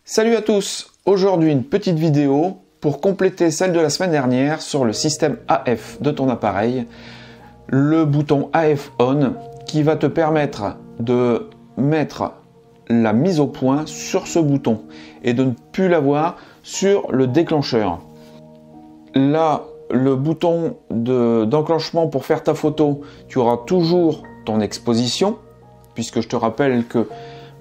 Salut à tous! Aujourd'hui une petite vidéo pour compléter celle de la semaine dernière sur le système AF de ton appareil. Le bouton AF On qui va te permettre de mettre la mise au point sur ce bouton et de ne plus l'avoir sur le déclencheur. Là, le bouton d'enclenchement pour faire ta photo, tu auras toujours ton exposition, puisque je te rappelle que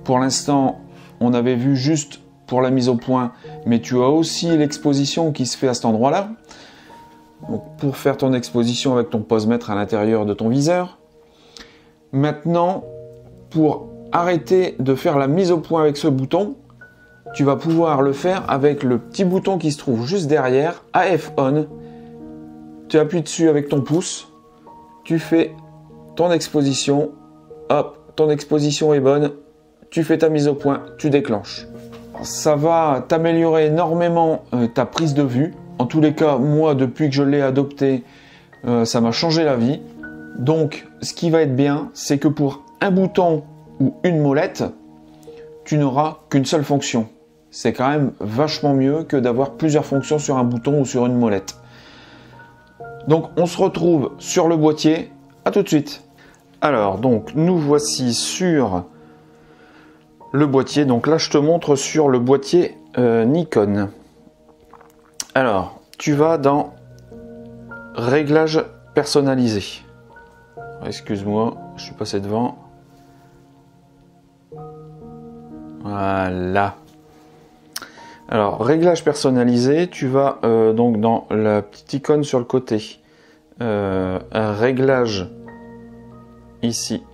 pour l'instant, on avait vu juste pour la mise au point, mais tu as aussi l'exposition qui se fait à cet endroit-là. Donc pour faire ton exposition avec ton posemètre à l'intérieur de ton viseur. Maintenant, pour arrêter de faire la mise au point avec ce bouton, tu vas pouvoir le faire avec le petit bouton qui se trouve juste derrière, AF On. Tu appuies dessus avec ton pouce, tu fais ton exposition, hop, ton exposition est bonne, tu fais ta mise au point, tu déclenches. Ça va t'améliorer énormément ta prise de vue. En tous les cas, moi, depuis que je l'ai adopté, ça m'a changé la vie. Donc, ce qui va être bien, c'est que pour un bouton ou une molette, tu n'auras qu'une seule fonction. C'est quand même vachement mieux que d'avoir plusieurs fonctions sur un bouton ou sur une molette. Donc, on se retrouve sur le boîtier. À tout de suite. Alors, donc, nous voici sur le boîtier. Donc là, je te montre sur le boîtier Nikon. Alors, tu vas dans Réglages personnalisés. Excuse-moi, je suis passé devant. Voilà. Alors, Réglages personnalisés, tu vas donc dans la petite icône sur le côté. Un réglage ici.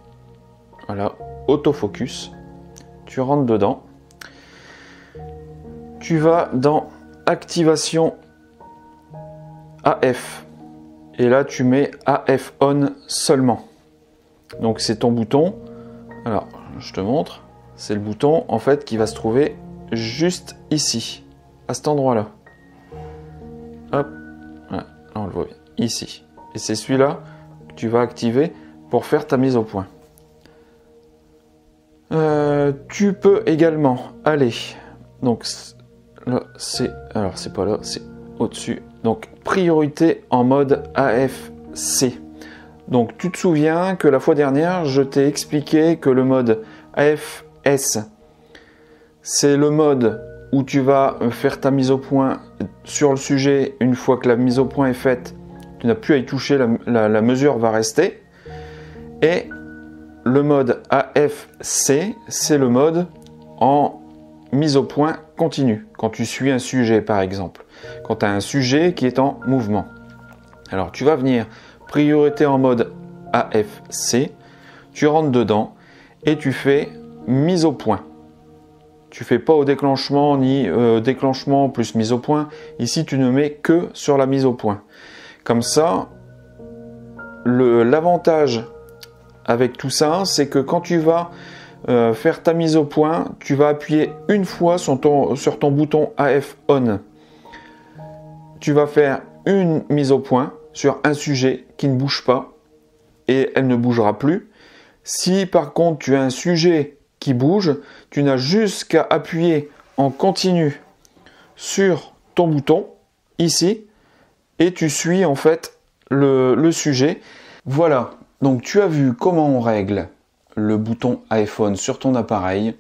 Voilà, autofocus. Tu rentres dedans. Tu vas dans Activation AF. Et là, tu mets AF On seulement. Donc, c'est ton bouton. Alors, je te montre. C'est le bouton, en fait, qui va se trouver juste ici, à cet endroit-là. Hop. Voilà, là, on le voit bien. Ici. Et c'est celui-là que tu vas activer pour faire ta mise au point. Tu peux également aller, donc là c'est, alors c'est pas là, c'est au-dessus, donc priorité en mode AFC. Donc tu te souviens que la fois dernière je t'ai expliqué que le mode AFS c'est le mode où tu vas faire ta mise au point sur le sujet. Une fois que la mise au point est faite, tu n'as plus à y toucher, la mesure va rester. Et le mode AFC, c'est le mode en mise au point continue. Quand tu suis un sujet, par exemple. Quand tu as un sujet qui est en mouvement. Alors, tu vas venir priorité en mode AFC. Tu rentres dedans et tu fais mise au point. Tu fais pas au déclenchement ni déclenchement plus mise au point. Ici, tu ne mets que sur la mise au point. Comme ça, l'avantage avec tout ça, c'est que quand tu vas faire ta mise au point, tu vas appuyer une fois sur ton bouton AF On. Tu vas faire une mise au point sur un sujet qui ne bouge pas et elle ne bougera plus. Si par contre tu as un sujet qui bouge, tu n'as juste qu'à appuyer en continu sur ton bouton ici et tu suis en fait le sujet. Voilà. Donc tu as vu comment on règle le bouton iPhone sur ton appareil.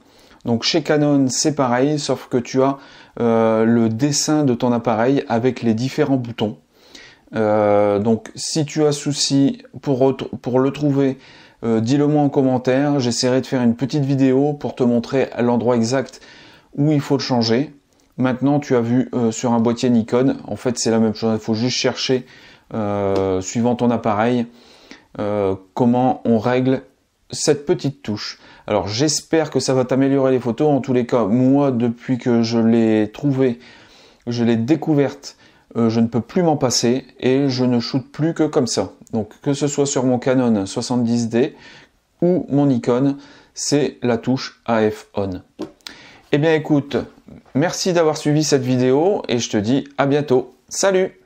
Donc chez Canon c'est pareil, sauf que tu as le dessin de ton appareil avec les différents boutons. Donc si tu as souci pour le trouver, dis-le moi en commentaire. J'essaierai de faire une petite vidéo pour te montrer l'endroit exact où il faut le changer. Maintenant tu as vu sur un boîtier Nikon, en fait c'est la même chose, il faut juste chercher suivant ton appareil. Comment on règle cette petite touche. Alors j'espère que ça va t'améliorer les photos. En tous les cas, moi depuis que je l'ai trouvée, je l'ai découverte, je ne peux plus m'en passer et je ne shoote plus que comme ça. Donc que ce soit sur mon Canon 70D ou mon Nikon, c'est la touche AF On. Eh bien écoute, merci d'avoir suivi cette vidéo et je te dis à bientôt. Salut!